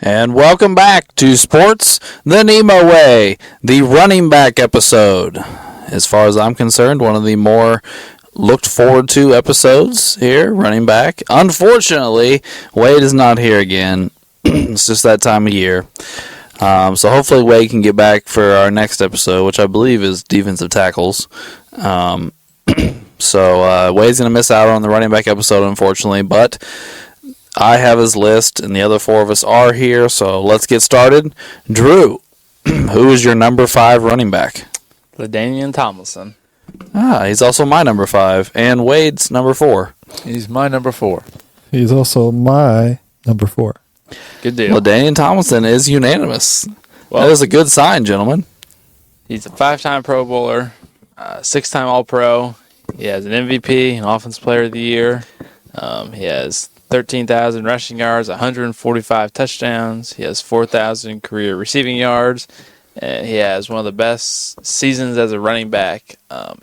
And welcome back to Sports the NEMO Way, the running back episode. As far as I'm concerned, one of the more looked forward to episodes here, running back. Unfortunately, Wade is not here again. It's just that time of year. So hopefully Wade can get back for our next episode, which I believe is defensive tackles. So Wade's going to miss out on the running back episode, unfortunately, but I have his list, and the other four of us are here, so let's get started. Drew, who is your number 5 running back? LaDainian Tomlinson. He's also my number 5, and Wade's number 4. He's my number 4. He's also my number 4. Good deal. LaDainian Tomlinson is unanimous. Well, that is a good sign, gentlemen. He's a 5-time Pro Bowler, 6-time All-Pro. He has an MVP, an Offensive Player of the Year. He has 13,000 rushing yards, 145 touchdowns. He has 4,000 career receiving yards. And he has one of the best seasons as a running back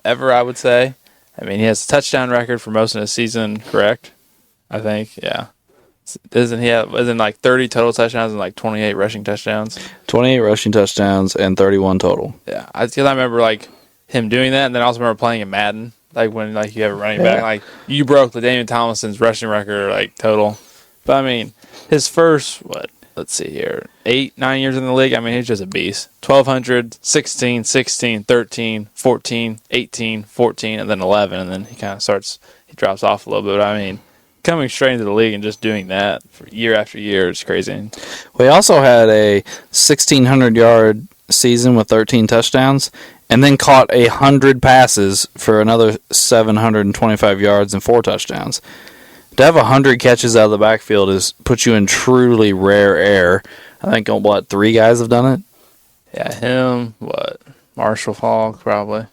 ever, I would say. I mean, he has a touchdown record for most of the season, correct? I think, yeah. Isn't like 30 total touchdowns and like 28 rushing touchdowns? 28 rushing touchdowns and 31 total. Yeah, I remember like him doing that, and then I also remember playing in Madden. Like when like you have a running back, like you broke LaDainian Tomlinson's rushing record, like total. But I mean, his first let's see here, 8-9 years in the league. I mean, he's just a beast. 1,200, 16, 16, 13, 14, 18, 14, and then 11, and then he drops off a little bit. But I mean, coming straight into the league and just doing that for year after year is crazy. Well, he also had a 1,600-yard season with 13 touchdowns, and then caught 100 passes for another 725 yards and 4 touchdowns. To have 100 catches out of the backfield puts you in truly rare air. I think, 3 guys have done it? Yeah, him, Marshall Falk, probably.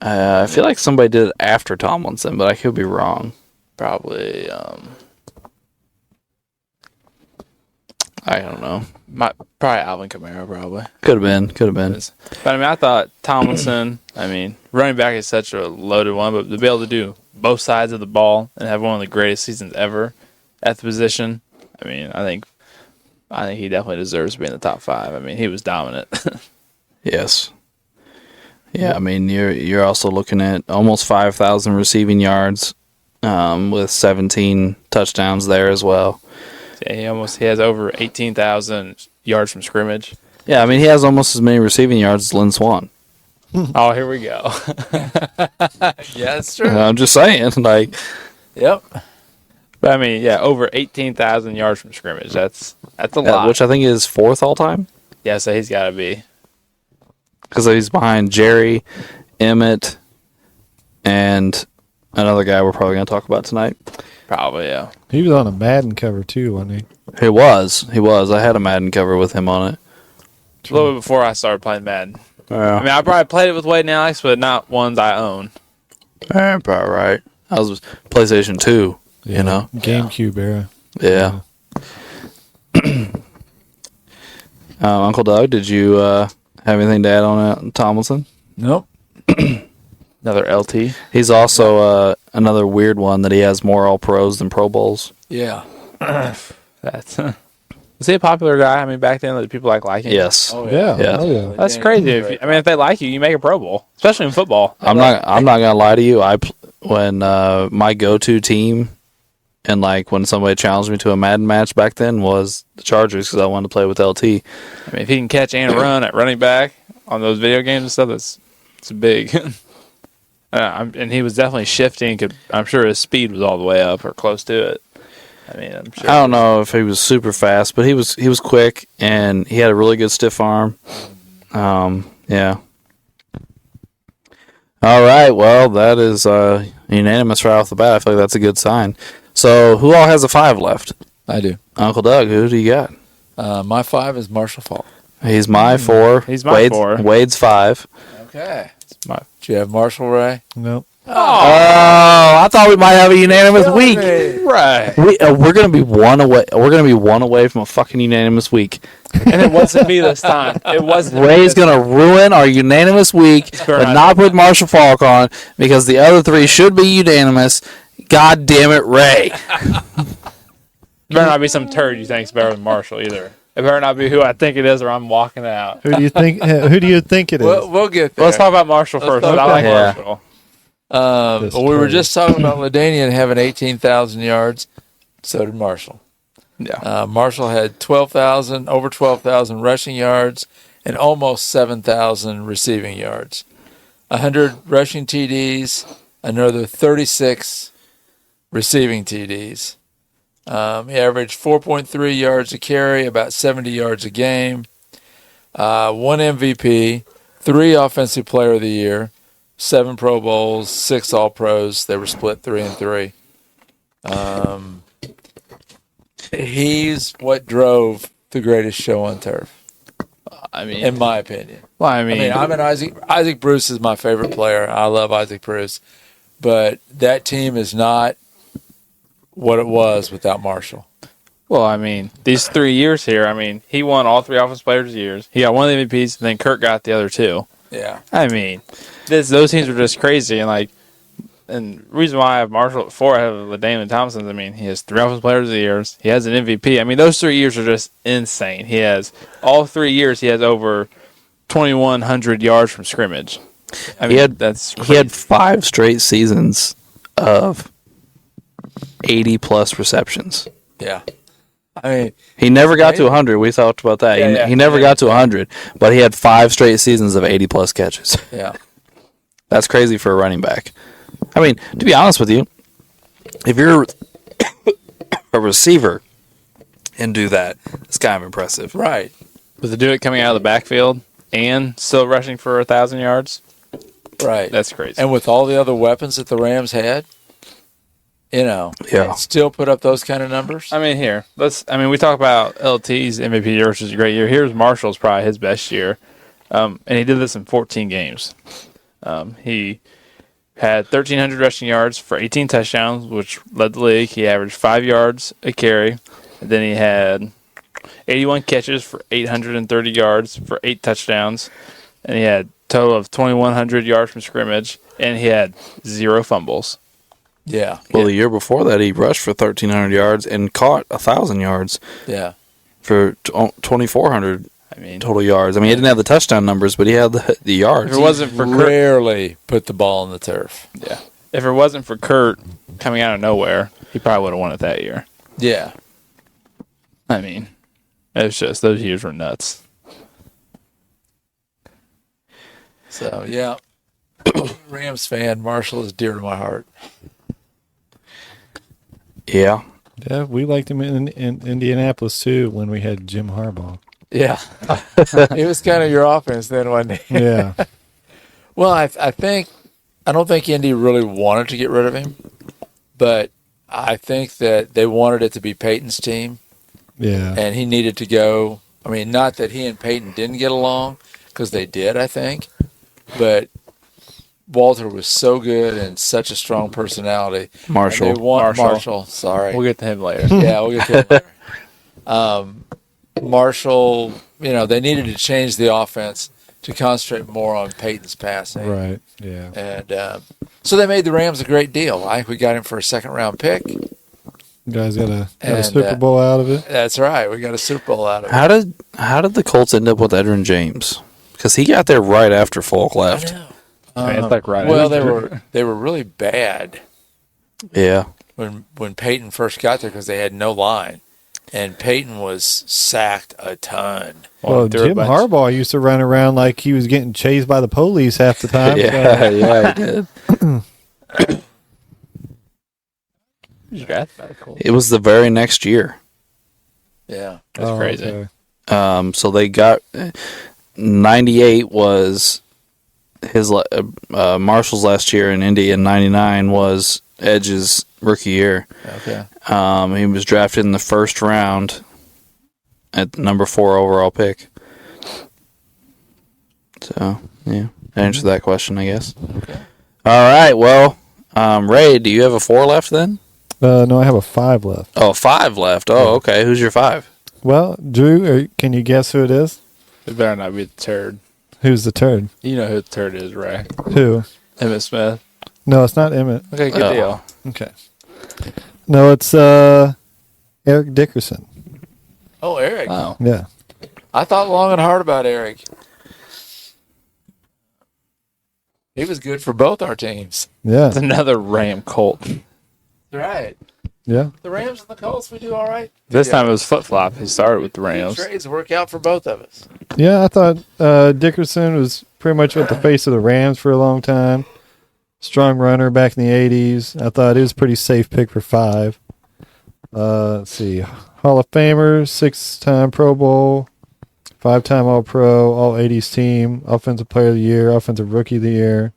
I feel like somebody did it after Tomlinson, but I could be wrong. Probably, I don't know. Probably Alvin Kamara, probably. Could have been. But I mean, I thought Tomlinson, running back is such a loaded one, but to be able to do both sides of the ball and have one of the greatest seasons ever at the position, I think he definitely deserves to be in the top 5. I mean, he was dominant. Yes. Yeah, I mean, you're also looking at almost 5,000 receiving yards with 17 touchdowns there as well. Yeah, he has over 18,000 yards from scrimmage. Yeah, I mean, he has almost as many receiving yards as Lynn Swann. Oh, here we go. Yeah, that's true. I'm just saying, like. Yep. But I mean, yeah, over 18,000 yards from scrimmage. That's a lot. Which I think is 4th all time. Yeah, so he's got to be. Because he's behind Jerry, Emmett, and another guy we're probably going to talk about tonight. Probably, yeah. He was on a Madden cover too, wasn't he? He was. I had a Madden cover with him on it. A little bit before I started playing Madden. Yeah. I mean, I probably played it with Wade and Alex, but not ones I own. Probably right. I was PlayStation 2, you know? GameCube era. Yeah. Uncle Doug, did you have anything to add on Tomlinson? Nope. Another LT. He's also another weird one that he has more All-Pros than Pro Bowls. Yeah. Is he a popular guy? I mean, back then, people like him. Yes. Oh, Yeah. Yeah. Oh, yeah. That's crazy. If they like you, you make a Pro Bowl, especially in football. I'm not gonna lie to you. When my go-to team, and like when somebody challenged me to a Madden match back then, was the Chargers because I wanted to play with LT. I mean, if he can catch and run at running back on those video games and stuff, it's big. And he was definitely shifting. I'm sure his speed was all the way up or close to it. I mean, I'm sure. I don't know if he was super fast, but he was quick and he had a really good stiff arm. Yeah. All right. Well, that is unanimous right off the bat. I feel like that's a good sign. So, who all has a 5 left? I do. Uncle Doug, who do you got? My 5 is Marshall Falk. He's my 4. He's my 4. Wade's 5. Okay. Do you have Marshall, Ray? Nope. Oh, I thought we might have a unanimous week. Right. We're gonna be one away. We're gonna be one away from a fucking unanimous week. And it wasn't me this time. It wasn't. Ray's gonna ruin our unanimous week, but not put Marshall Falk on because the other 3 should be unanimous. God damn it, Ray. better not be some turd you think's better than Marshall either. It better not be who I think it is, or I'm walking out. Who do you think? Who do you think it is? We'll get there. Let's talk about Marshall first. talk I like about- Marshall. We were just talking about Ladanian having 18,000 yards. So did Marshall. Yeah. Marshall had over 12,000 rushing yards and almost 7,000 receiving yards. 100 rushing TDs, another 36 receiving TDs. He averaged 4.3 yards a carry, about 70 yards a game. 1 MVP, 3 Offensive Player of the Year, 7 Pro Bowls, 6 All-Pros. They were split 3 and 3. He's what drove the greatest show on turf, I mean, in my opinion. well, I I mean, mean, I'm an Isaac Bruce is my favorite player. I love Isaac Bruce, but that team is not what it was without Marshall. well, I mean, these 3 years here. I mean, he won all 3 Offensive Players of the Years. He got one of the MVPs, and then Kurt got the other 2. Yeah, I mean, those teams were just crazy, and the reason why I have Marshall at 4, I have LaDainian Thompson. I mean, he has 3 Offensive Players of the Years. He has an MVP. I mean, those 3 years are just insane. He has all 3 years. He has over 2,100 yards from scrimmage. I mean, that's crazy. He had 5 straight seasons of 80-plus receptions. yeah. I mean, He never got to 100. We talked about that. Yeah, He never got to 100, but he had 5 straight seasons of 80-plus catches. yeah, That's crazy for a running back. I mean, to be honest with you, if you're a receiver and do that, it's kind of impressive. right. But to do it coming out of the backfield and still rushing for 1,000 yards, Right. that's crazy. And with all the other weapons that the Rams had, Yeah. and still put up those kind of numbers. I mean, we talk about LT's MVP year, which is a great year. Here's Marshall's probably his best year. And he did this in 14 games. He had 1,300 rushing yards for 18 touchdowns, which led the league. He averaged 5 yards a carry. And then he had 81 catches for 830 yards for 8 touchdowns. And he had a total of 2,100 yards from scrimmage. And he had 0 fumbles. Yeah, Well, the year before that, he rushed for 1,300 yards and caught 1,000 yards yeah, for 2,400 I mean, total yards. I mean, he didn't have the touchdown numbers, but he had the yards. if it wasn't for Kurt, rarely put the ball on the turf. if it wasn't for Kurt coming out of nowhere, he probably would have won it that year. Yeah, I mean, it's just those years were nuts. so yeah, Rams fan. Marshall is dear to my heart. Yeah. Yeah, we liked him in Indianapolis too when we had Jim Harbaugh. Yeah, he was kind of your offense then, wasn't he? Yeah, Well, I don't think Indy really wanted to get rid of him, but I think that they wanted it to be Peyton's team, yeah. and he needed to go. I mean, not that he and Peyton didn't get along, because they did, I think, but Walter was so good and such a strong personality. Marshall. And they want Marshall. Marshall. Sorry. We'll get to him later. Yeah, we'll get to him later. Marshall, they needed to change the offense to concentrate more on Peyton's passing. Right. Yeah. And so they made the Rams a great deal. I think we got him for a second-round pick. You guys got a And, Super Bowl out of it. That's right. We got a Super Bowl out of it. How did the Colts end up with Edgerrin James? Because he got there right after Falk left. I mean, it's like right Well, after. they were really bad Yeah. when Peyton first got there because they had no line, and Peyton was sacked a ton. Well, threw a Jim bunch. Harbaugh used to run around like he was getting chased by the police half the time. Yeah, yeah, he did. He's drafted by the Colts. It was the very next year. Yeah, That's crazy. Okay. So they got 98 was his Marshall's last year in Indy, and 99 was Edge's rookie year. okay. He was drafted in the first round at the number 4 overall pick. So, yeah, that answered that question, I guess. Okay. All right, well, Ray, do you have a 4 left then? No, I have a 5 left. Oh, 5 left. Oh, okay. Who's your 5? Well, Drew, can you guess who it is? It better not be the turd. Who's the turd? You know who the turd is, Ray. Who? Emmitt Smith. No, it's not Emmett. Okay, good Oh. deal. Okay. No, it's Eric Dickerson. Oh, Eric. Oh. Yeah. I thought long and hard about Eric. He was good for both our teams. Yeah. It's another Ram Colt. Right. Yeah. The Rams and the Colts, we do all right. This time it was flip-flop. He started with the Rams. Trades work out for both of us. Yeah, I thought Dickerson was pretty much at the face of the Rams for a long time. Strong runner back in the 80s. I thought it was a pretty safe pick for 5. Let's see. Hall of Famer, 6-time Pro Bowl, 5-time All-Pro, All-80s team, Offensive Player of the Year, Offensive Rookie of the Year,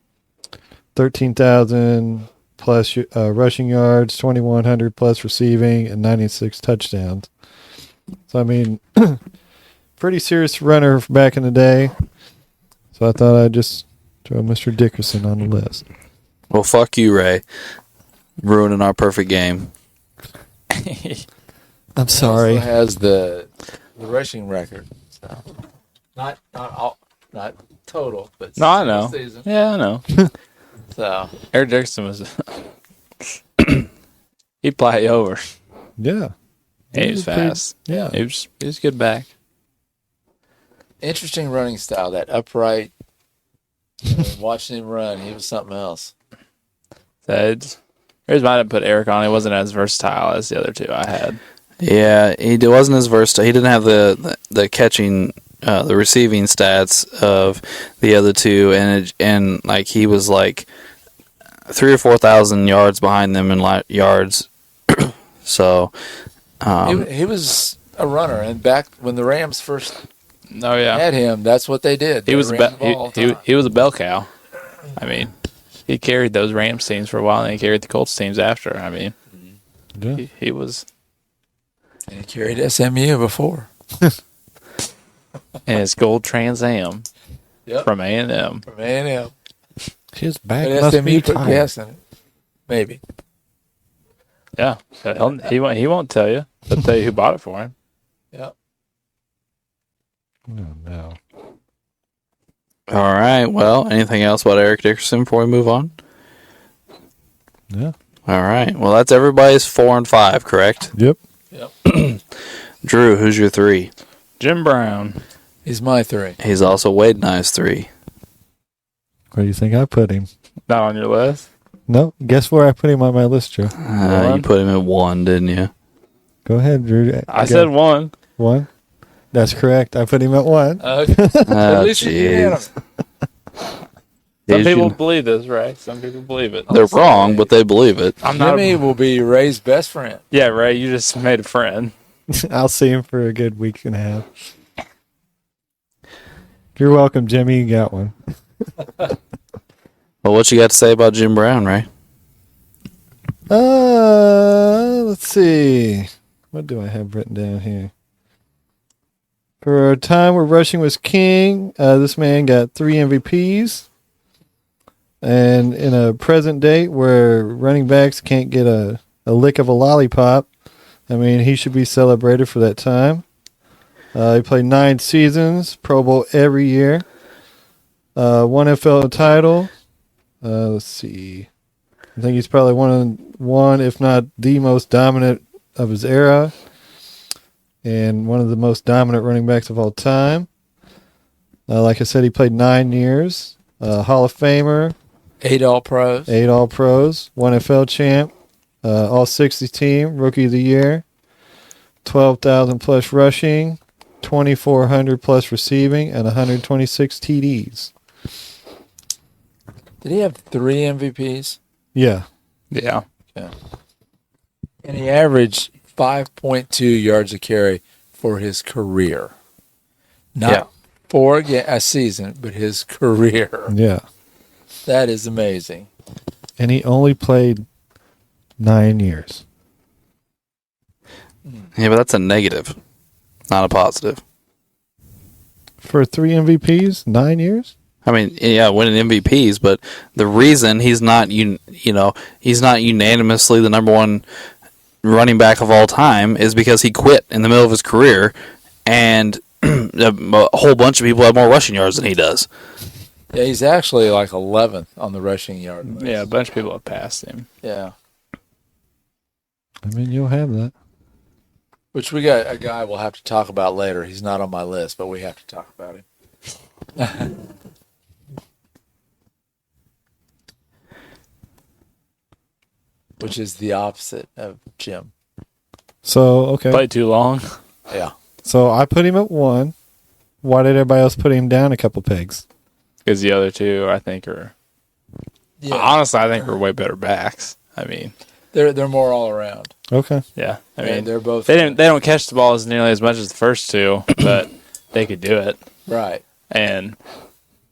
13,000 plus rushing yards, 2,100 plus receiving, and 96 touchdowns. So, I mean, pretty serious runner back in the day. So I thought I'd just throw Mr. Dickerson on the list. Well, fuck you, Ray. Ruining our perfect game. I'm sorry. Also has the rushing record. So not total, but No, I know. season. Yeah, I know. So Eric Dickerson was... He'd play you over. Yeah. He was fast. Yeah. He was good back. interesting running style, that upright. Watching him run, he was something else. The reason why I didn't put Eric on, he wasn't as versatile as the other two I had. Yeah, he wasn't as versatile. He didn't have the catching, the receiving stats of the other two, and like he was like 3,000 or 4,000 yards behind them in yards. So He was a runner, and back when the Rams first Oh yeah, had him, that's what they did. he They was ran the ball all the time. he was a bell cow. I mean, he carried those Rams teams for a while, and he carried the Colts teams after. I mean, Yeah. he was And he carried SMU before. in his gold Trans Am Yep. from A&M. From A&M. His back But must SMU be put tired. gas in it. Maybe. Yeah, he won't tell you. He'll tell you who bought it for him. Yep. Oh, no. all right. Well, anything else about Eric Dickerson before we move on? Yeah. All right. Well, that's everybody's 4 and 5, correct? Yep. Drew, who's your 3? Jim Brown. He's my 3. He's also Wade and I's 3. Where do you think I put him? Not on your list. No. Guess where I put him on my list, Joe? You put him at 1, didn't you? Go ahead, Drew. I said 1. 1. That's correct. I put him at 1. Oh, At least you had him. Some Jeez, people you- believe this, right? Some people believe it. they're wrong, but they believe it. I'm not. Jimmy will be Ray's best friend. Yeah, Ray, you just made a friend. I'll see him for a good week and a half. You're welcome, Jimmy. You got one. Well, what you got to say about Jim Brown, Ray? Let's see. What do I have written down here? For a time where rushing was king, this man got 3 MVPs. And in a present day where running backs can't get a lick of a lollipop, I mean, he should be celebrated for that time. He played 9 seasons, Pro Bowl every year. 1 NFL title. Let's see. I think he's probably one, if not the most dominant of his era, and one of the most dominant running backs of all time. Like I said, he played 9 years. Hall of Famer, 8 All-Pros. 8 All-Pros, 1 NFL champ, All-60 team, Rookie of the Year, 12,000 plus rushing, 2,400 plus receiving, and 126 TDs. Did he have 3 MVPs? Yeah. Yeah. And he averaged 5.2 yards a carry for his career. Not Yeah. for a season, but his career. Yeah. That is amazing. And he only played 9 years. Yeah, but that's a negative, not a positive. For 3 MVPs, 9 years? I mean, yeah, winning MVPs, but the reason he's not, he's not unanimously the number 1 running back of all time is because he quit in the middle of his career, and a whole bunch of people have more rushing yards than he does. Yeah, he's actually like 11th on the rushing yard list. Yeah, a bunch of people have passed him. Yeah. I mean, you'll have that. Which we got a guy we'll have to talk about later. He's not on my list, but we have to talk about him. Which is the opposite of Jim. So, okay. Played too long. Yeah. So I put him at 1. Why did everybody else put him down a couple pegs? Because the other two, I think, honestly, I think are way better backs. I mean, they're more all around. Okay. yeah. I Yeah, mean, they're both. they don't catch the balls nearly as much as the first two, but they could do it. Right. And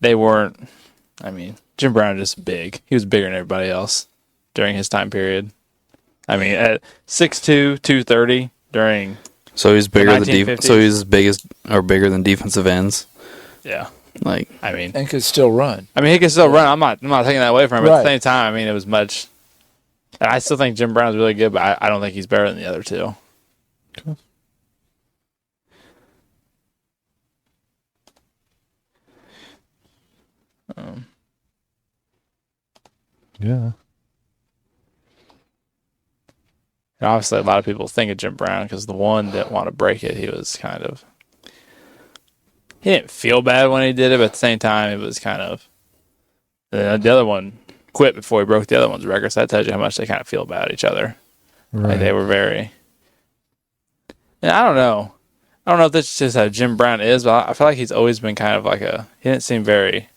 they weren't. I mean, Jim Brown is just big. He was bigger than everybody else during his time period. I mean, at 6'2", 230 during. So he's bigger than 1950s. So he's bigger than defensive ends. Yeah. Like, I mean, And could still run. he can still run. I'm not taking that away from him. But at the Right. same time, I mean, it was much. And I still think Jim Brown's really good, but I don't think he's better than the other two. Cool. Yeah. And obviously, a lot of people think of Jim Brown because the one that want to break it, he was kind of. He didn't feel bad when he did it, but at the same time, it was kind of. The other one quit before he broke the other one's record, so that tells you how much they kind of feel about each other. Right. Like they were very. And I don't know. I don't know if this is just how Jim Brown is, but I feel like he's always been kind of like a. He didn't seem very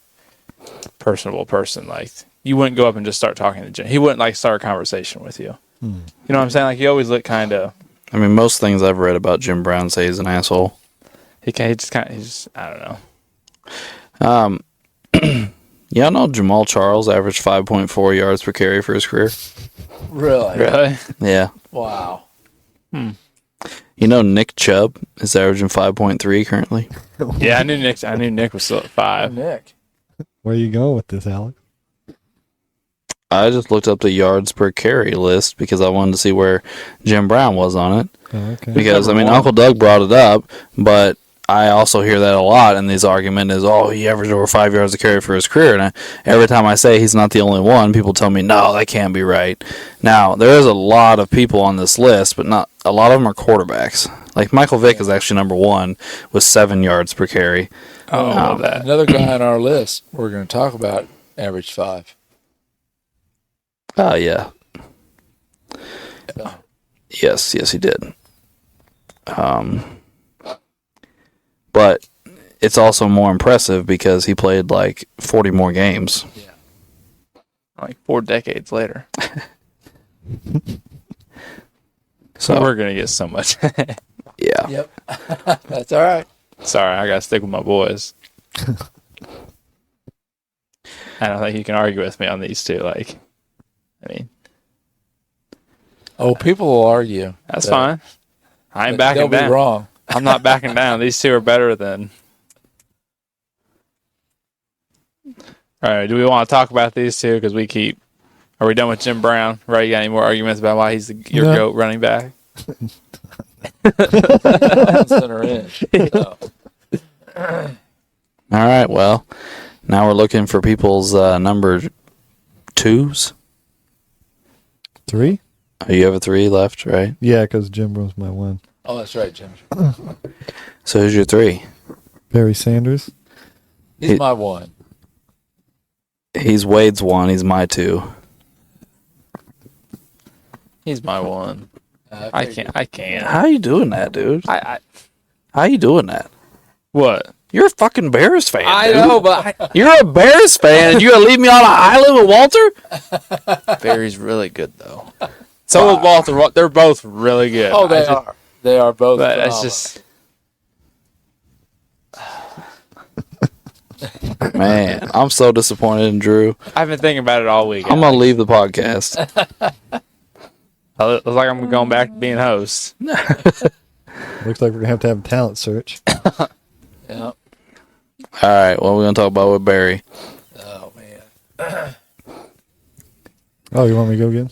personable person. Like you wouldn't go up and just start talking to Jim. He wouldn't like start a conversation with you. You know what I'm saying? Like he always looked kind of. I mean, most things I've read about Jim Brown say he's an asshole. He just I don't know. Y'all know Jamal Charles averaged 5.4 yards per carry for his career? Really? Really? Yeah. Wow. You know Nick Chubb is averaging 5.3 currently? Yeah, I knew Nick was still at 5. Nick. Where are you going with this, Alex? I just looked up the yards per carry list because I wanted to see where Jim Brown was on it. Oh, okay. Because, I Number mean, one. Uncle Doug brought it up, but I also hear that a lot in these arguments is, he averaged over 5 yards a carry for his career. And every time I say he's not the only one, people tell me, no, that can't be right. Now, there is a lot of people on this list, but not a lot of them are quarterbacks. Like Michael Vick is actually number 1 with 7 yards per carry. Oh, I love that. Another guy on our list we're going to talk about averaged 5. Oh, yeah. Yes, he did. But it's also more impressive because he played like 40 more games. Like 4 decades later. So We're going to get so much. yeah. Yep. That's all right. Sorry, I got to stick with my boys. I don't think you can argue with me on these two. Like, I mean, Oh, people will argue. that's that- fine. I ain't that backing They'll down. be wrong. I'm not backing down. These two are better than. All right. Do we want to talk about these two? Because we keep. Are we done with Jim Brown? Right? You got any more arguments about why he's your No. GOAT running back? Center in. So, All right. Well, now we're looking for people's number 2s. 3? Oh, you have a 3 left, right? Yeah, because Jim Brown's my 1. oh, that's right, Jim. So who's your 3? Barry Sanders. He's my 1. He's Wade's 1. He's my 2. He's my 1. I can't. How you doing that, dude? I How you doing that? what? You're a fucking Bears fan, I dude. know, but You're a Bears fan, and you gonna leave me on an island with Walter? Barry's really good though. So is Walter. They're both really good. Oh, they are. They are both. But it's phenomenal. just. Man, I'm so disappointed in Drew. I've been thinking about it all week. I'm gonna leave the podcast. It looks like I'm going back to being host. Looks like we're going to have a talent search. Yeah. All right, what are we gonna talk about with Barry? Oh man. Oh, you want me to go again?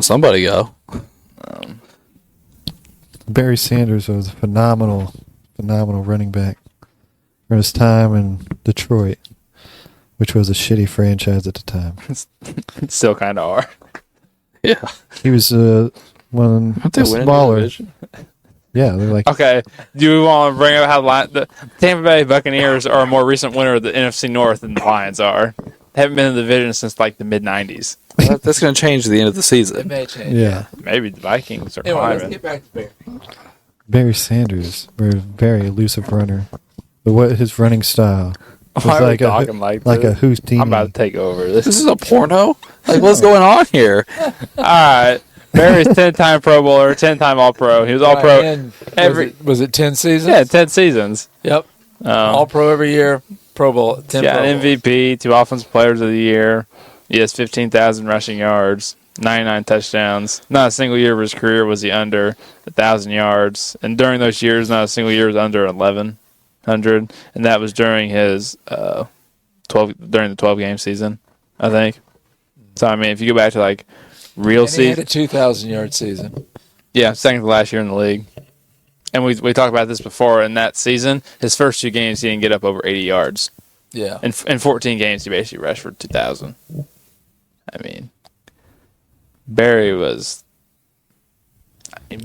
Somebody go. Barry Sanders was a phenomenal running back for his time in Detroit, which was a shitty franchise at the time. Still kind of are. Yeah, He was one Aren't they of the winning the smaller. division? Yeah, they're like Okay, do we want to bring up how the Tampa Bay Buccaneers are a more recent winner of the NFC North than the Lions are? They haven't been in the division since like the mid-'90s. That's going to change at the end of the It season. may change. yeah. Maybe the Vikings are Anyway, let's climbing. get back to Barry. Barry Sanders, very elusive runner. But what his running style was Why are we like talking like a this? Houdini. I'm about to take over. This is a porno? Like, what's going on here? All right. Barry's 10-time Pro Bowler, 10-time All-Pro. He was All-Pro And every was it 10 seasons? yeah 10 seasons. Yep. All Pro every year. Pro Bowl. 10 Yeah, Pro an Bowls. MVP, 2 Offensive Players of the Year. He has 15,000 rushing yards, 99 touchdowns. Not a single year of his career was he under 1,000 yards, and during those years, not a single year was under 1,100, and that was during his 12 game season, I think. So I mean, if you go back to like real And he had season, a 2,000-yard season. yeah, second to last year in the league. And we talked about this before. In that season, his first 2 games, he didn't get up over 80 yards. Yeah. In 14 games, he basically rushed for 2,000. I mean, Barry was.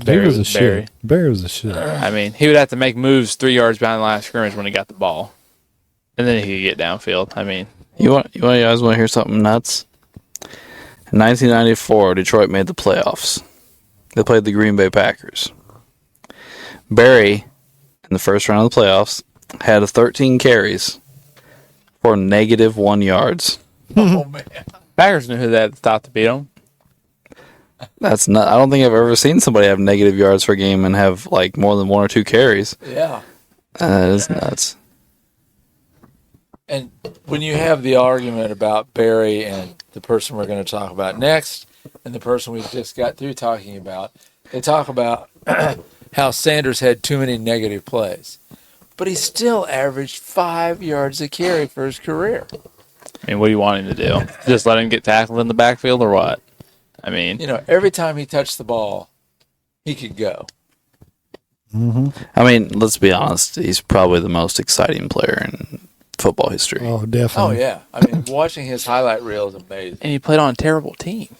Barry was a shit. Barry was a shit. I mean, he would have to make moves 3 yards behind the line of scrimmage when he got the ball, and then he could get downfield. I mean, You guys want to hear something nuts? In 1994, Detroit made the playoffs. They played the Green Bay Packers. Barry, in the first round of the playoffs, had 13 carries for -1 yards. Oh, man. Packers knew who they had to stop to beat them. That's not. I don't think I've ever seen somebody have negative yards per game and have like more than 1 or 2 carries. Yeah. That is nuts. And when you have the argument about Barry and the person we're going to talk about next and the person we just got through talking about, they talk about how Sanders had too many negative plays. But he still averaged 5 yards a carry for his career. I mean, what do you want him to do? Just let him get tackled in the backfield or what? I mean, You know, every time he touched the ball, he could go. I mean, let's be honest. He's probably the most exciting player in football history. Oh, Oh, definitely. yeah. I mean, watching his highlight reel is amazing. and he played on a terrible team.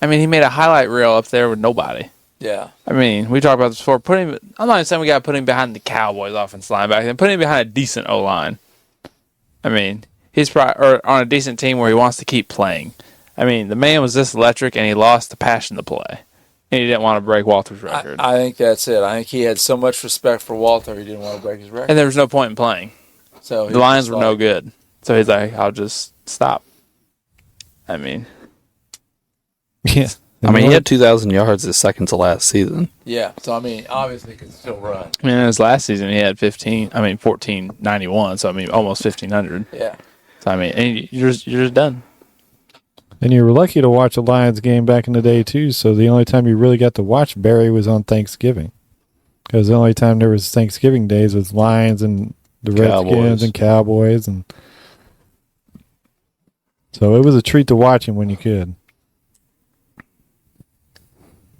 I mean, he made a highlight reel up there with nobody. Yeah. I mean, we talked about this before. I'm not even saying we got to put him behind the Cowboys offensive line back then. Put him behind a decent O-line. I mean, he's probably or on a decent team where he wants to keep playing. I mean, the man was this electric, and he lost the passion to play. And he didn't want to break Walter's record. I think that's it. I think he had so much respect for Walter, he didn't want to break his record. and there was no point in playing. So he The was Lions just were no like, good. So he's like, I'll just stop. I mean, Yeah. I mean, he had 2,000 yards his second to last season. Yeah. So, I mean, obviously he could still run. in his last season, he had 1491. So, I mean, almost 1,500. Yeah. So, I mean, and you're just done. And you were lucky to watch a Lions game back in the day, too. So the only time you really got to watch Barry was on Thanksgiving. Because the only time there was Thanksgiving days was Lions and the Cowboys. Redskins and Cowboys. And so it was a treat to watch him when you could.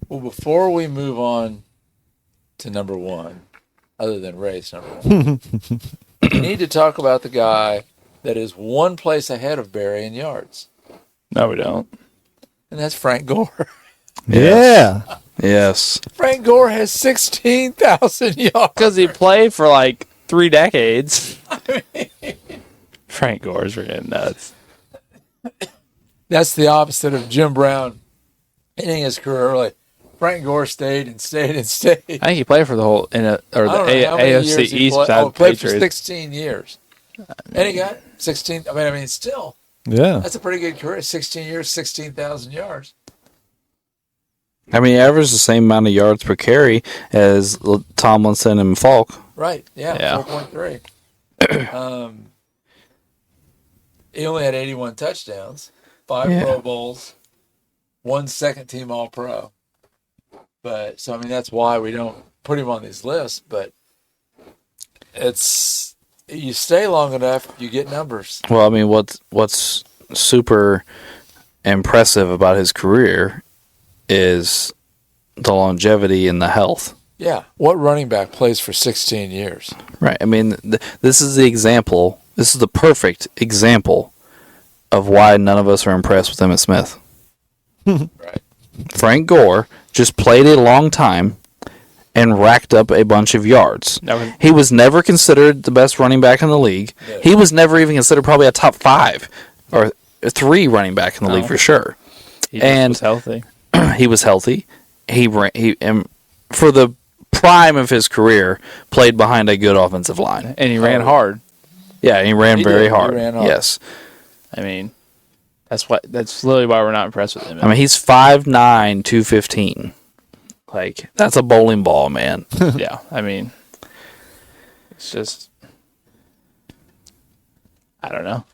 Well, before we move on to number 1, other than race number 1, we need to talk about the guy that is one place ahead of Barry in yards, No, we don't. and that's Frank Gore. Yeah. Yes. Frank Gore has 16,000 yards. Because he played for like 3 decades. Frank Gore's freaking nuts. That's the opposite of Jim Brown ending his career early. Frank Gore stayed and stayed and stayed. I think he played for the whole I don't know how many AFC years he East played. besides the Played for Patriots. 16 years. And he got 16. I mean, still, Yeah. that's a pretty good career. 16 years, 16,000 yards. I mean, he averaged the same amount of yards per carry as Tomlinson and Falk. Right. Yeah. Yeah. 4.3. He only had 81 touchdowns, 5 Yeah. Pro Bowls, 1 second-team All-Pro. But so I mean, that's why we don't put him on these lists. But it's you stay long enough, you get numbers. Well, I mean, what's super impressive about his career is the longevity and the health. Yeah. What running back plays for 16 years? Right. I mean, this is the example. This is the perfect example of why none of us are impressed with Emmitt Smith. Right. Frank Gore just played a long time and racked up a bunch of yards. He was never considered the best running back in the league. Yeah. He was never even considered probably a top 5 or 3 running back in the league for sure. He was healthy. He was healthy. He for the prime of his career, played behind a good offensive line. And he ran hard. Yeah, he ran very hard. He ran hard. Yes. I mean, that's literally why we're not impressed with him. I mean, he's 5'9", 215. Like, that's a bowling ball, man. Yeah, I mean, it's just, I don't know.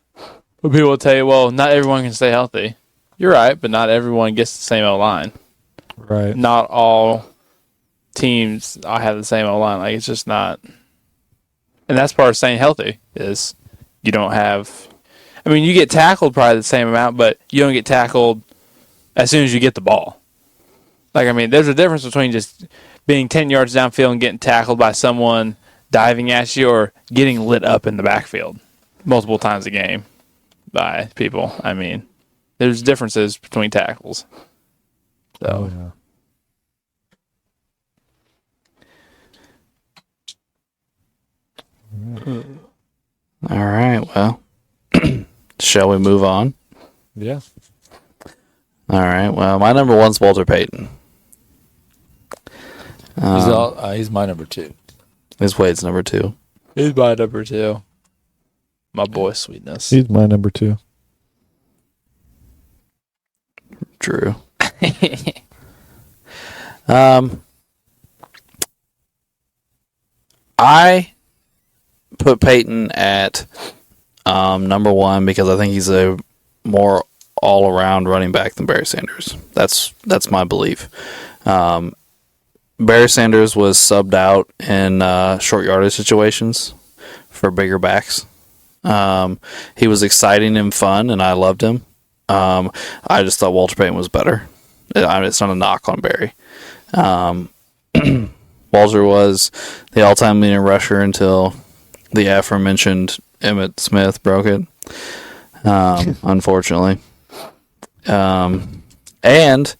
But people will tell you, well, not everyone can stay healthy. You're right, but not everyone gets the same O-line. Right. Not all teams have the same O-line. Like, it's just not. And that's part of staying healthy is you don't have. I mean, you get tackled probably the same amount, but you don't get tackled as soon as you get the ball. Like, I mean, there's a difference between just being 10 yards downfield and getting tackled by someone diving at you or getting lit up in the backfield multiple times a game by people. I mean, there's differences between tackles. So. Oh, yeah. All right, well, shall we move on? Yeah. All right, well, my number 1's Walter Payton. He's my number 2. His Wade's number 2. He's my number 2. My boy, Sweetness. He's my number 2. Drew. I put Peyton at number 1 because I think he's a more all-around running back than Barry Sanders. That's my belief. Barry Sanders was subbed out in short yardage situations for bigger backs. He was exciting and fun, and I loved him. I just thought Walter Payton was better. It's not a knock on Barry. Walter was the all-time leading rusher until the aforementioned Emmitt Smith broke it, unfortunately. And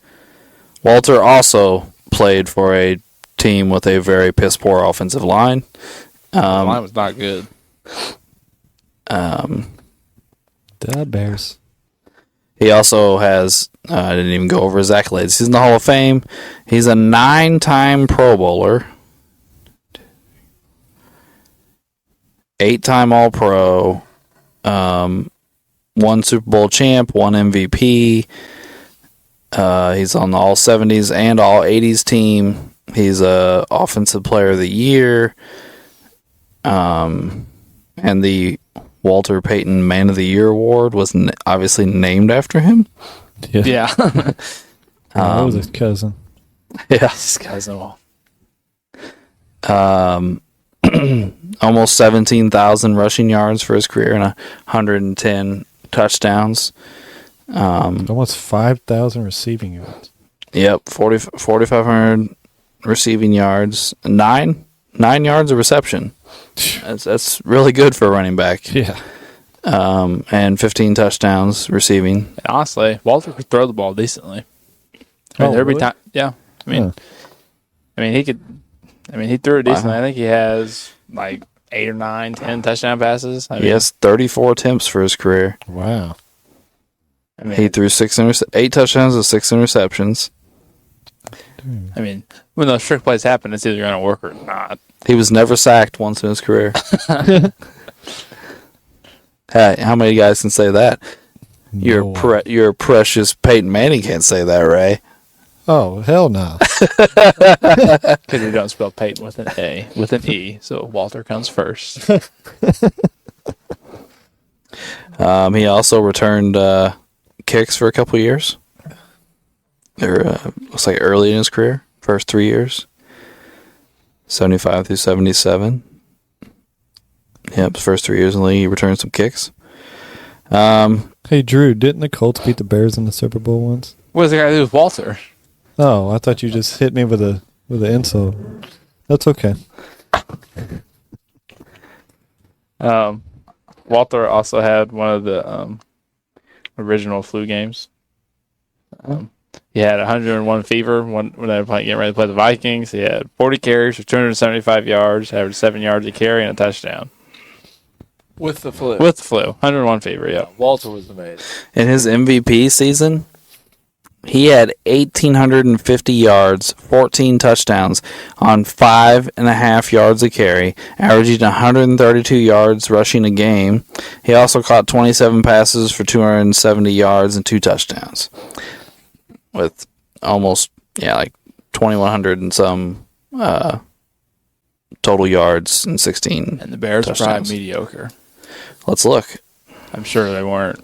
Walter also played for a team with a very piss-poor offensive line. The line was not good. The Bears. He also has, I didn't even go over his accolades. He's in the Hall of Fame. He's a 9-time Pro Bowler. 8-time All-Pro. 1 Super Bowl champ. 1 MVP. He's on the All-70s and All-80s team. He's a Offensive Player of the Year. And the Walter Payton Man of the Year Award was obviously named after him. Yeah. That was his cousin. Yeah. His cousin. Almost 17,000 rushing yards for his career and 110 touchdowns. Almost 5,000 receiving yards. Yep, 4,500 receiving yards, 9 yards of reception. That's really good for a running back. Yeah. And 15 touchdowns receiving. And honestly, Walter could throw the ball decently. I mean, there'd be time. Yeah. I mean, he could. I mean, he threw it decently. I think he has like 8 or 9, 10 touchdown passes. He has 34 attempts for his career. Wow. I mean, He threw 8 touchdowns with 6 interceptions. I mean, when those trick plays happen, it's either going to work or not. He was never sacked once in his career. Hey, how many guys can say that? Your precious Peyton Manning can't say that, Ray. Oh, hell no. Because we don't spell Peyton with an A, with an E, so Walter comes first. He also returned kicks for a couple years. Looks like early in his career, first 3 years. 75 through 77. Yep, first 3 years in the league, he returned some kicks. Hey, Drew, didn't the Colts beat the Bears in the Super Bowl once? What does it got to do with Walter? Oh, I thought you just hit me with an insult. That's okay. Walter also had one of the original flu games. He had 101 fever when they were getting ready to play the Vikings. He had 40 carries for 275 yards, averaged 7 yards a carry, and a touchdown. With the flu. With the flu. 101 fever, yeah. Walter was amazing. In his MVP season, he had 1,850 yards, 14 touchdowns on 5.5 yards a carry, averaging 132 yards rushing a game. He also caught 27 passes for 270 yards and 2 touchdowns. With almost, like 2,100 and some total yards and 16 And the Bears were touchdowns. probably mediocre. Let's look. I'm sure they weren't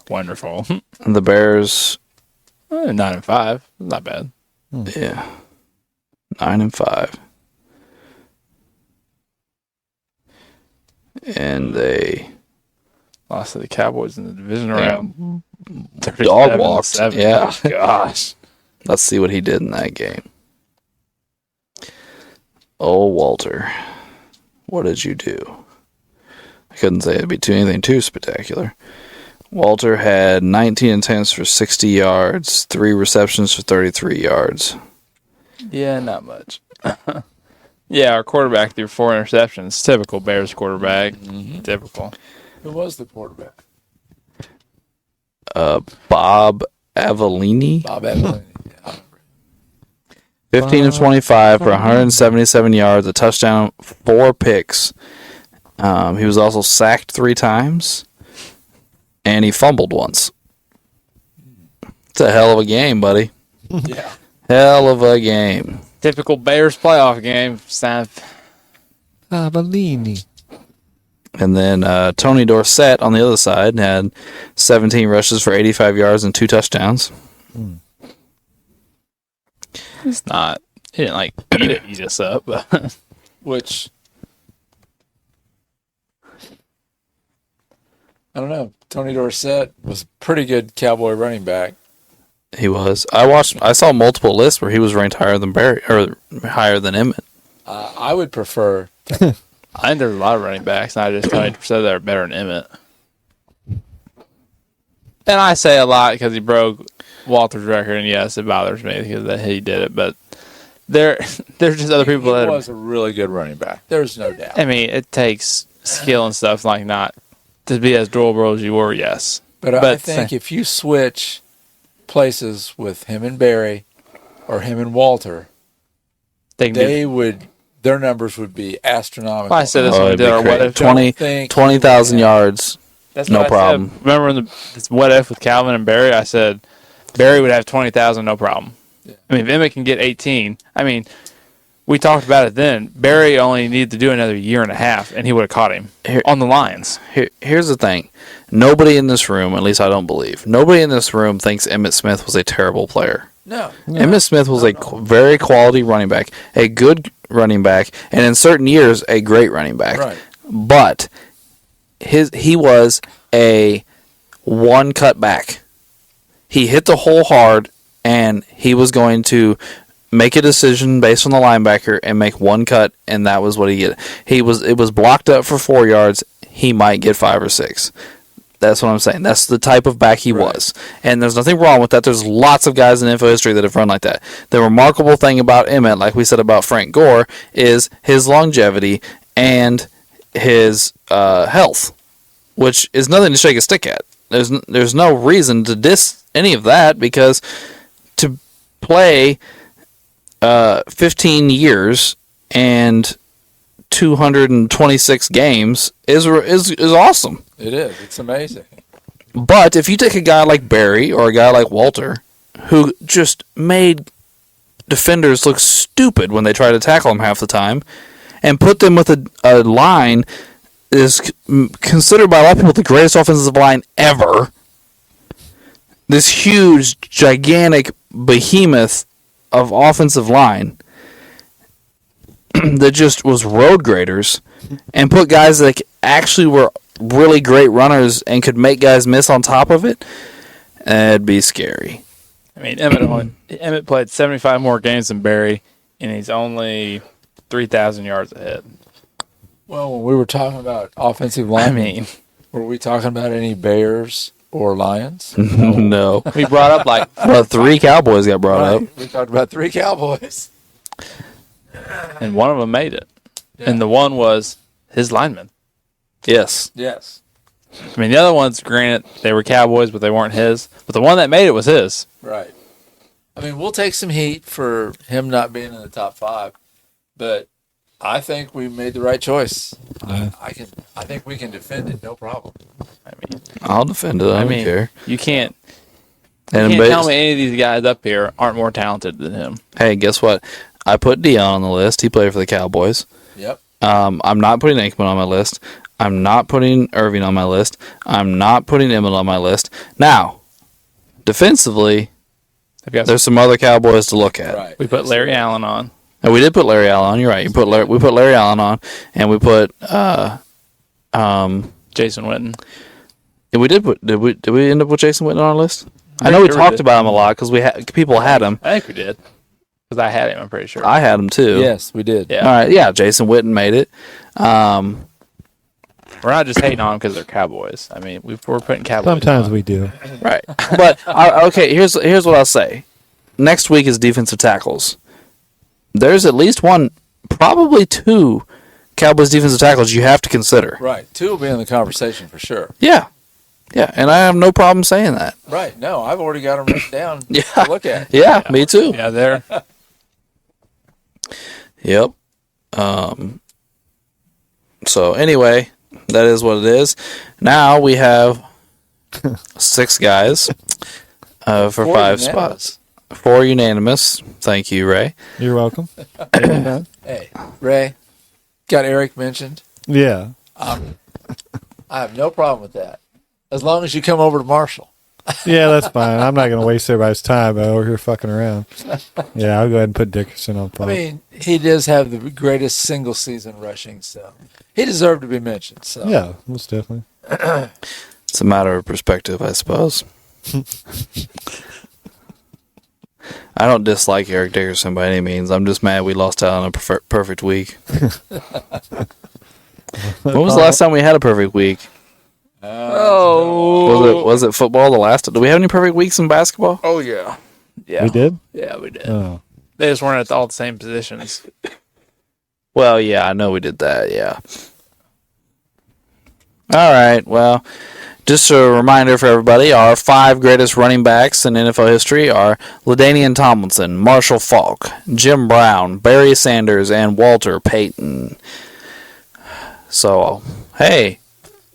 wonderful. The Bears, 9-5. Not bad. yeah, 9-5. And they Lost to the Cowboys in the division round. dog walked. Yeah. Oh, gosh. Let's see what he did in that game. Oh, Walter, what did you do? I couldn't say it'd be anything too spectacular. Walter had 19 attempts for 60 yards, 3 receptions for 33 yards. Yeah, not much. Yeah, our quarterback threw 4 interceptions. Typical Bears quarterback. Typical. Who was the quarterback? Bob Avellini, Bob Evans. Yeah. 15 of 25 for 177 yards, a touchdown, 4 picks. He was also sacked 3 times, and he fumbled once. It's a hell of a game, buddy. Yeah. Hell of a game. Typical Bears playoff game. Avellini. And then Tony Dorsett on the other side had 17 rushes for 85 yards and 2 touchdowns. It's not. He didn't eat us up. But Which, I don't know. Tony Dorsett was a pretty good Cowboy running back. He was. I saw multiple lists where he was ranked higher than Barry or higher than Emmett. I would prefer. I think there's a lot of running backs, and I just said they're better than Emmett. And I say a lot because he broke Walter's record, and yes, it bothers me because he did it. But there's just other people He that was a really good running back. There's no doubt. I mean, it takes skill and stuff not to be as durable as you were. Yes, But I think if you switch places with him and Barry or him and Walter, their numbers would be astronomical. Well, I said this when we it'd did be our what great. if. 20,000 yards. That's No what I problem. said. Remember in this what if with Calvin and Barry? I said Barry would have 20,000, no problem. Yeah. I mean, if Emmett can get 18, I mean, we talked about it then. Barry only needed to do another year and a half, and he would have caught him on the Lions. Here's the thing. Nobody in this room, at least I don't believe, nobody in this room thinks Emmitt Smith was a terrible player. No. Emmitt Smith was very quality running back, a good running back, and in certain years, a great running back. Right. But he was a one-cut back. He hit the hole hard, and he was going to make a decision based on the linebacker and make one cut, and that was what he did. It was blocked up for 4 yards. He might get 5 or 6. That's what I'm saying. That's the type of back he was. And there's nothing wrong with that. There's lots of guys in info history that have run like that. The remarkable thing about Emmett, like we said about Frank Gore, is his longevity and his health, which is nothing to shake a stick at. There's no reason to diss any of that, because to play 15 years and 226 games is awesome. It is. It's amazing. But if you take a guy like Barry or a guy like Walter, who just made defenders look stupid when they try to tackle him half the time, and put them with a line that is considered by a lot of people the greatest offensive line ever, this huge, gigantic behemoth of offensive line that just was road graders, and put guys that actually were really great runners and could make guys miss on top of it, it'd be scary. I mean, Emmett played 75 more games than Barry, and he's only 3,000 yards ahead. Well, when we were talking about offensive line, were we talking about any Bears or Lions. No. We brought up like Well, 3 Cowboys got brought up. Right. We talked about 3 Cowboys. and one of them made it. Yeah. And the one was his lineman. Yes. Yes. I mean, the other ones, granted, they were Cowboys, but they weren't his. But the one that made it was his. Right. I mean, we'll take some heat for him not being in the top 5, but I think we made the right choice. Yeah. I think we can defend it, no problem. I mean, I'll defend it. I don't care. you can't And tell me any of these guys up here aren't more talented than him. Hey, guess what? I put Dion on the list. He played for the Cowboys. Yep. I'm not putting Aikman on my list. I'm not putting Irving on my list. I'm not putting Emmett on my list. Now, defensively, there's some other Cowboys to look at. Right. We put Larry Allen on. And we did put Larry Allen on. You're right. We put Larry Allen on, and we put Jason Witten. and we did put did we end up with Jason Witten on our list? I know we Sure talked did. about him a lot because people had him. I think we did. Because I had him, I'm pretty sure. I had him too. Yes, we did. Yeah. All right. Yeah. Jason Witten made it. We're not just hating on them because they're Cowboys. I mean, we're putting Cowboys Sometimes on. we do. Right. But okay, here's what I'll say. Next week is defensive tackles. There's at least one, probably 2 Cowboys defensive tackles you have to consider. Right. 2 will be in the conversation for sure. Yeah. Yeah, and I have no problem saying that. Right. No, I've already got them written down Yeah. to look at. Yeah, me too. Yeah, they're Yep. So anyway, that is what it is. Now we have 6 guys for 4 5 unanimous. spots. 4 unanimous. Thank you, Ray. You're welcome. Hey, Ray, got Eric mentioned. Yeah. I have no problem with that. As long as you come over to Marshall. Yeah, that's fine. I'm not going to waste everybody's time over here fucking around. Yeah, I'll go ahead and put Dickerson on I top. mean, he does have the greatest single season rushing, so he deserved to be mentioned. So Yeah, most definitely. It's a matter of perspective, I suppose. I don't dislike Eric Dickerson by any means. I'm just mad we lost out on a perfect week. When was the last time we had a perfect week? Was it football? The last? Do we have any perfect weeks in basketball? Oh yeah. Yeah. We did? Yeah, we did. Oh. They just weren't at all the same positions. Well, yeah, I know we did that. Yeah. All right. Well, just a reminder for everybody: our 5 greatest running backs in NFL history are LaDainian Tomlinson, Marshall Faulk, Jim Brown, Barry Sanders, and Walter Payton. So, hey,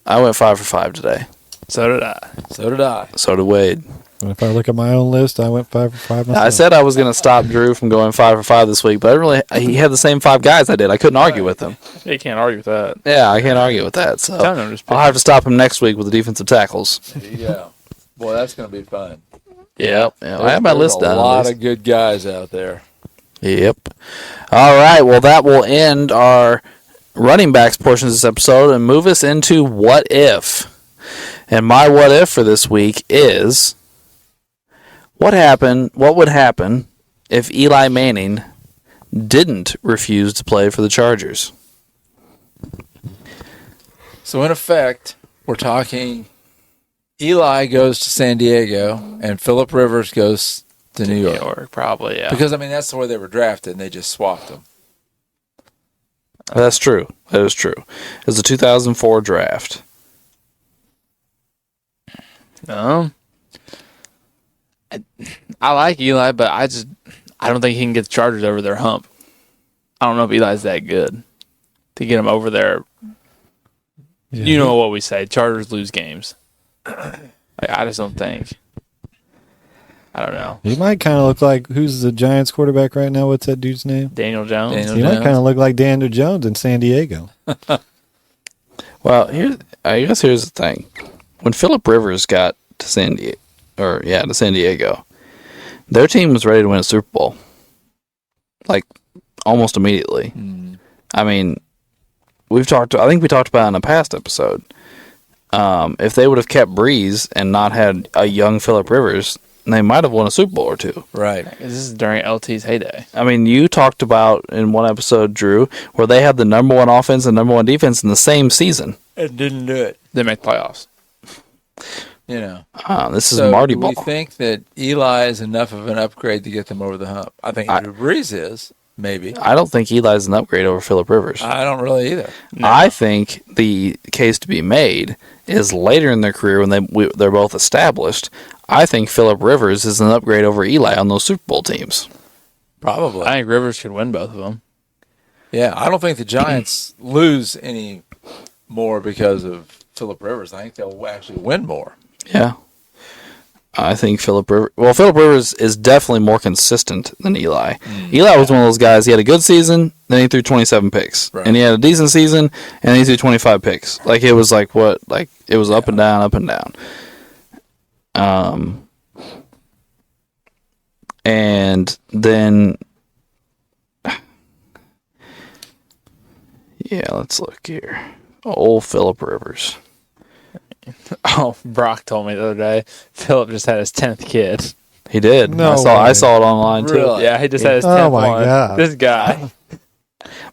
I went 5 for 5 today. So did I. So did I. So did Wade. And if I look at my own list, I went 5 for 5 myself. I said I was going to stop Drew from going 5 for 5 this week, but he had the same 5 guys I did. I couldn't argue with him. You can't argue with that. Yeah, I can't argue with that. So Tell him just I'll have to stop him next week with the defensive tackles. There you go. Boy, that's going to be fun. Yep. Yeah, I have my list There's done. a at lot least. of good guys out there. Yep. All right. Well, that will end our running backs portion of this episode and move us into what if. And my what if for this week is what would happen if Eli Manning didn't refuse to play for the Chargers? So in effect, we're talking Eli goes to San Diego and Phillip Rivers goes to New York. Probably, yeah. Because, I mean, that's the way they were drafted, and they just swapped them. That's true. That is true. It's a 2004 draft. I like Eli, but I don't think he can get the Chargers over their hump. I don't know if Eli's that good to get him over there. Yeah. You know what we say: Chargers lose games. I just don't think. I don't know. He might kind of look like, who's the Giants quarterback right now? What's that dude's name? Daniel Jones. He might kind of look like Daniel Jones in San Diego. Well, I guess here's the thing. When Phillip Rivers got to San Diego, their team was ready to win a Super Bowl. Like, almost immediately. I mean, I think we talked about it in a past episode. If they would have kept Breeze and not had a young Phillip Rivers, they might have won a Super Bowl or 2. Right. This is during LT's heyday. I mean, you talked about in one episode, Drew, where they had the number 1 offense and number 1 defense in the same season. It didn't do it. They make playoffs. You know. This is So Marty do Ball. we think that Eli is enough of an upgrade to get them over the hump? I think Drew Brees is, maybe. I don't think Eli's an upgrade over Phillip Rivers. I don't really either. No. I think the case to be made is later in their career when they're both established. I think Phillip Rivers is an upgrade over Eli on those Super Bowl teams. Probably. I think Rivers should win both of them. Yeah, I don't think the Giants lose any more because of Phillip Rivers. I think they'll actually win more. Yeah. I think Phillip Rivers is definitely more consistent than Eli. Eli was one of those guys, he had a good season, then he threw 27 picks. Right. And he had a decent season, and then he threw 25 picks. Like, it was like what? Like, it was up and down, up and down. And then, yeah, let's look here. Old Phillip Rivers. Oh, Brock told me the other day, Phillip just had his 10th kid. He did. No I way. saw it online too. Really? Yeah, he just had his Oh 10th my one. God. This guy.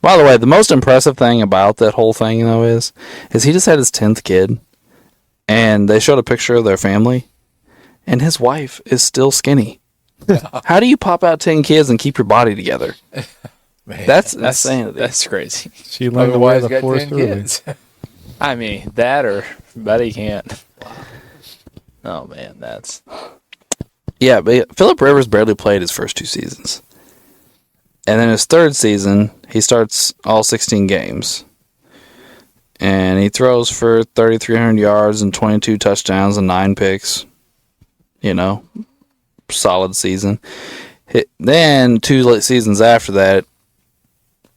By the way, the most impressive thing about that whole thing though is he just had his 10th kid, and they showed a picture of their family, and his wife is still skinny. How do you pop out 10 kids and keep your body together? Man, That's insanity. That's crazy. She learned to wear otherwise the got force 10 early. kids. I mean, that or Buddy can't. Oh, man, that's... Yeah, but Phillip Rivers barely played his first 2 seasons. And then his third season, he starts all 16 games. And he throws for 3,300 yards and 22 touchdowns and 9 picks. You know, solid season. Then 2 seasons after that,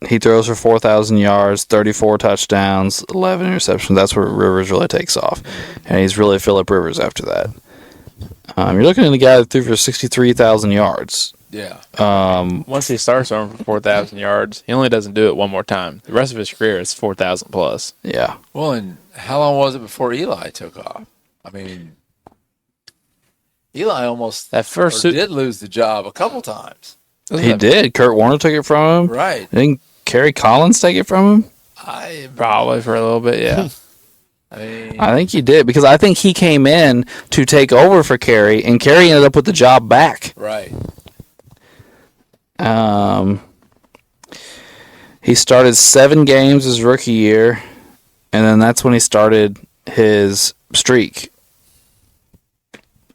he throws for 4,000 yards, 34 touchdowns, 11 interceptions. That's where Rivers really takes off. And he's really Phillip Rivers after that. You're looking at a guy that threw for 63,000 yards. Yeah. Once he starts throwing for 4,000 yards, he only doesn't do it one more time. The rest of his career is 4,000 plus. Yeah. Well, and how long was it before Eli took off? I mean, Eli almost That first did lose the job a couple times. He did. Kurt Warner took it from him. Right. Didn't Kerry Collins take it from him? Probably for a little bit, yeah. I mean, I think he did because I think he came in to take over for Kerry, and Kerry ended up with the job back. right. He started 7 games his rookie year, and then that's when he started his streak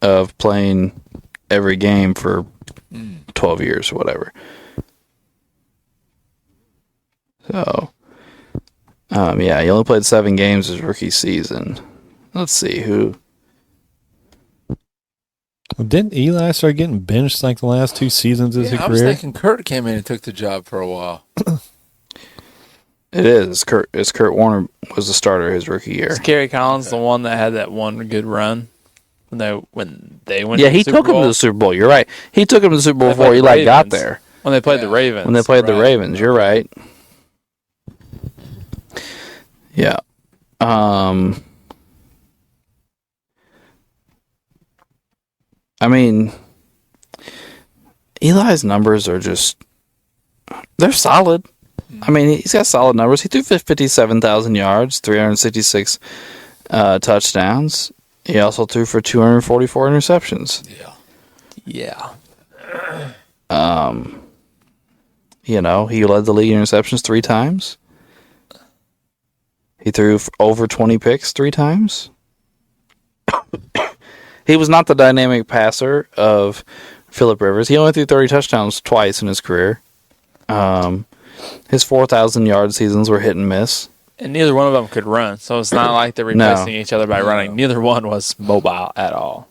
of playing every game for 12 years or whatever. So, yeah, he only played 7 games his rookie season. Let's see who. Well, didn't Eli start getting benched like the last 2 seasons of his I was career? thinking Kurt came in and took the job for a while. It is. Kurt Warner was the starter his rookie year. Is Kerry Collins the one that had that one good run when they went? Yeah, to the he Super took him Bowl? to the Super Bowl. You're right. He took him to the Super Bowl They before played the Eli got Ravens. there. When they played the Yeah. Ravens. When they played the Right. Ravens, you're right. Yeah. I mean, Eli's numbers are they're solid. I mean, he's got solid numbers. He threw 57,000 yards, 366 touchdowns. He also threw for 244 interceptions. Yeah. You know, he led the league in interceptions 3 times. He threw over 20 picks 3 times. He was not the dynamic passer of Phillip Rivers. He only threw 30 touchdowns twice in his career. His 4,000 yard seasons were hit and miss. And neither one of them could run, so it's not like they're No. replacing each other by running. Neither one was mobile at all.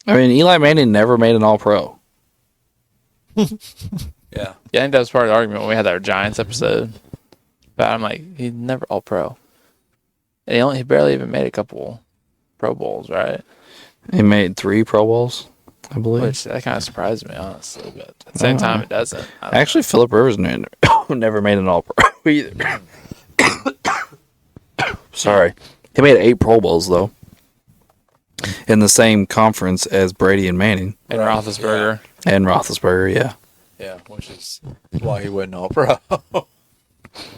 I mean, Eli Manning never made an All-Pro. Yeah. Yeah, I think that was part of the argument when we had our Giants episode. But I'm like, he never all pro. And he barely even made a couple Pro Bowls, right? He made 3 Pro Bowls, I believe. Which that kind of surprised me, honestly. But at the same time, it doesn't. I don't Actually, Phillip Rivers never made an All-Pro either. Sorry. He made 8 Pro Bowls, though. In the same conference as Brady and Manning. know. And Roethlisberger. And Roethlisberger, yeah. Yeah, which is why he wasn't all pro.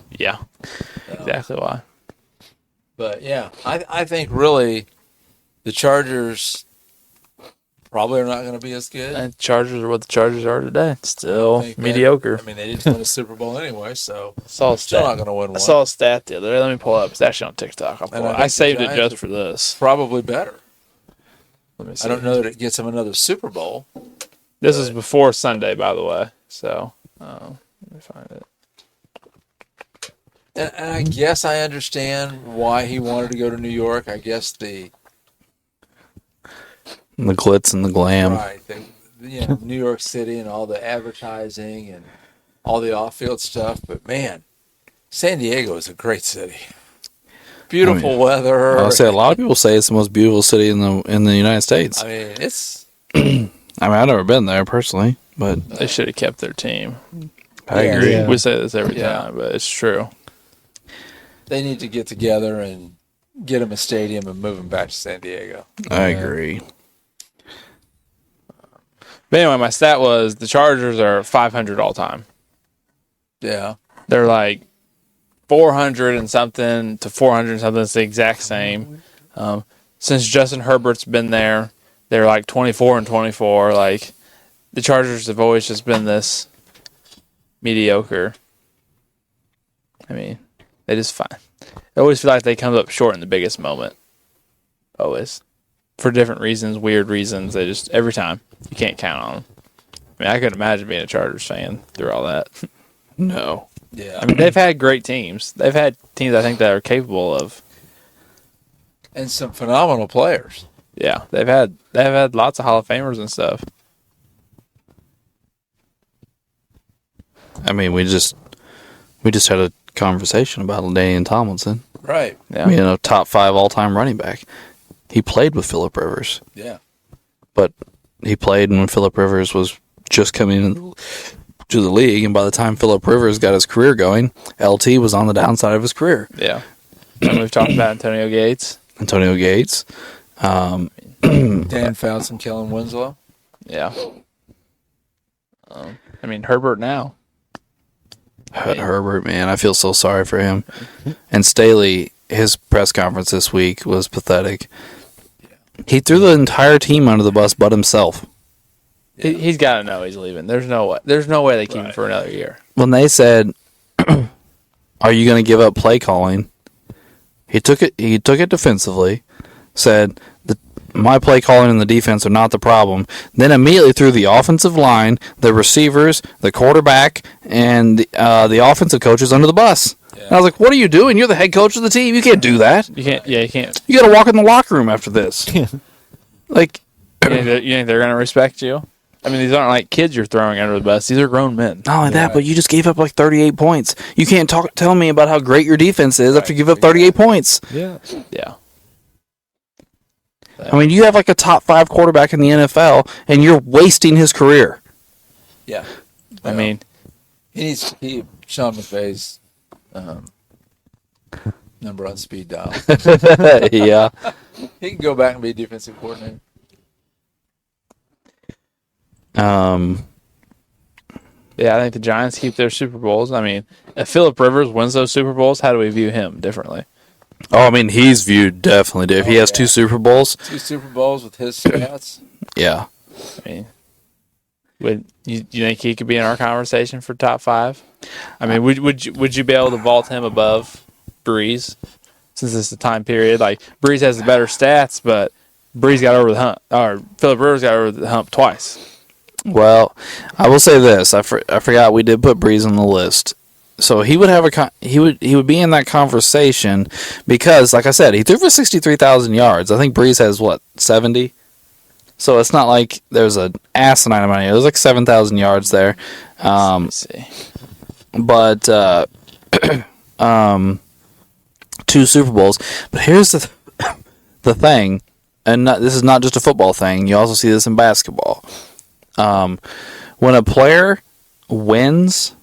Yeah, exactly why. But yeah, I think really The Chargers probably are not going to be as good. And Chargers are what the Chargers are today. Still I think mediocre. I mean, they didn't win a Super Bowl anyway, so Saw a still not stat. going to win one. I saw a stat the other day. Let me pull it up. It's actually on TikTok. And I I think saved the it Giants just for this. Probably better. Let me see. I don't know that it gets them another Super Bowl. This is before Sunday, by the way. So let me find it. And I guess I understand why he wanted to go to New York. I guess the glitz and the glam. right, New York City and all the advertising and all the off-field stuff. But man, San Diego is a great city. Beautiful weather. I'll say a lot of people say it's the most beautiful city in the United States. I mean, it's. I've never been there personally, but They should have kept their team. I agree. Yeah. We say this every Yeah. time, but it's true. They need to get together and get him a stadium and move him back to San Diego. I agree. But anyway, my stat was the Chargers are 500 all time. Yeah. They're like 400 and something to 400 and something. It's the exact same. Since Justin Herbert's been there, they're like 24 and 24. Like the Chargers have always just been this mediocre. I mean, they just fine. I always feel like they come up short in the biggest moment. Always. For different reasons, weird reasons. They just, every time, you can't count on them. I mean, I couldn't imagine being a Chargers fan through all that. No. Yeah. I mean, they've had great teams. They've had teams I think that are capable of. And some phenomenal players. Yeah, they've had lots of Hall of Famers and stuff. I mean, we just had a conversation about LaDainian Tomlinson. Right. Yeah, Top 5 all-time running back. He played with Phillip Rivers, Yeah. but he played when Phillip Rivers was just coming into the league, and by the time Phillip Rivers got his career going, LT was on the downside of his career. yeah. And we've talked about Antonio Gates. Dan Fouts and Kellen Winslow. Yeah. I mean, Herbert now. Herbert, man, I feel so sorry for him. And Staley, his press conference this week was pathetic. He threw the entire team under the bus but himself. He's got to know he's leaving. There's no way. There's no way they keep him for another year. When they said, "Are you going to give up play calling?" He took it defensively. Said, "My play calling and the defense are not the problem." Then immediately threw the offensive line, the receivers, the quarterback, and the offensive coaches under the bus. Yeah. And I was like, "What are you doing? You're the head coach of the team. You can't do that. You can't. Yeah, you can't. You got to walk in the locker room after this." Like, You think they're gonna respect you? I mean, these aren't like kids you're throwing under the bus. These are grown men. not only that, but you just gave up like 38 points. You can't tell me about how great your defense is after you give up 38 points. Yeah. Yeah. I mean, you have like a top 5 quarterback in the NFL, and you're wasting his career. Yeah. I mean, Sean McVay's number on speed dial. Yeah. He can go back and be defensive coordinator. yeah, I think the Giants keep their Super Bowls. I mean, if Phillip Rivers wins those Super Bowls, how do we view him differently? Oh, I mean, he's viewed definitely. If he has 2 Super Bowls, 2 Super Bowls with his stats. yeah. I mean, would you think he could be in our conversation for top 5? I mean, would you be able to vault him above Breeze, since it's the time period? Like, Breeze has the better stats, but Breeze got over the hump, or Phillip Rivers got over the hump twice. Well, I will say this: I forgot we did put Breeze on the list, so he would have he would be in that conversation because, like I said, he threw for 63,000 yards. I think Breeze has 70. So it's not like there's an asinine amount of yards. There's like 7,000 yards there. Let's see. But 2 Super Bowls. But here's the thing, and this is not just a football thing. You also see this in basketball. When a player wins,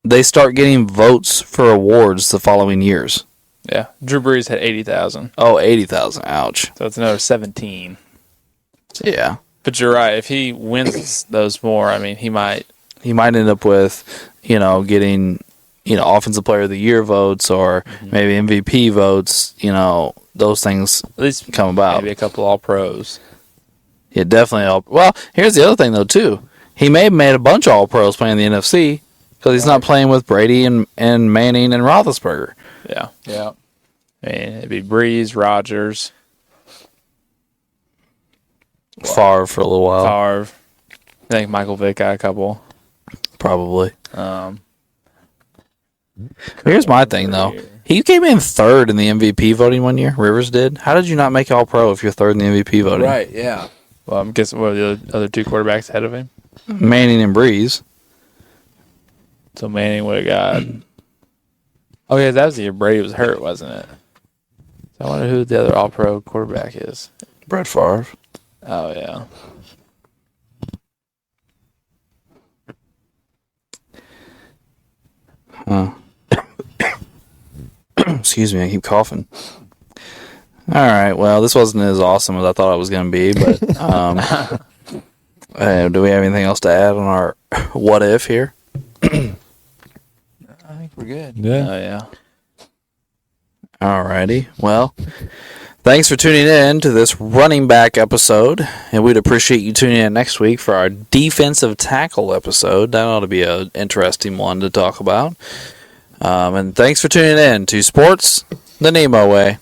they start getting votes for awards the following years. Yeah, Drew Brees had 80,000. Oh, 80,000. Ouch. So it's another 17. Yeah. But you're right. If he wins those more, I mean, he might. He might end up with, getting offensive player of the year votes or maybe MVP votes, those things At least come about. maybe a couple all pros. Yeah, definitely. Well, here's the other thing though too. He may have made a bunch of all pros playing the NFC because he's not playing with Brady and Manning and Roethlisberger. Yeah. Yeah. I mean, it'd be Breeze, Rodgers, Favre for a little while, Favre. I think Michael Vick got a couple. probably. Um, Here's my thing though. He came in third in the MVP voting one year. Rivers did. How did you not make All Pro if you're third in the MVP voting? Right. Yeah. well, I'm guessing what are the other two quarterbacks ahead of him? Manning and Breeze. So Manning would have got. Oh yeah, that was the year Brady was hurt, wasn't it? So I wonder who the other All-Pro quarterback is. Brett Favre. Oh yeah. Excuse me, I keep coughing. All right, well, this wasn't as awesome as I thought it was going to be, but do we have anything else to add on our what if here? I think we're good. Yeah. Oh yeah. All righty. Well, thanks for tuning in to this running back episode, and we'd appreciate you tuning in next week for our defensive tackle episode. That ought to be an interesting one to talk about. And thanks for tuning in to Sports the NEMO Way.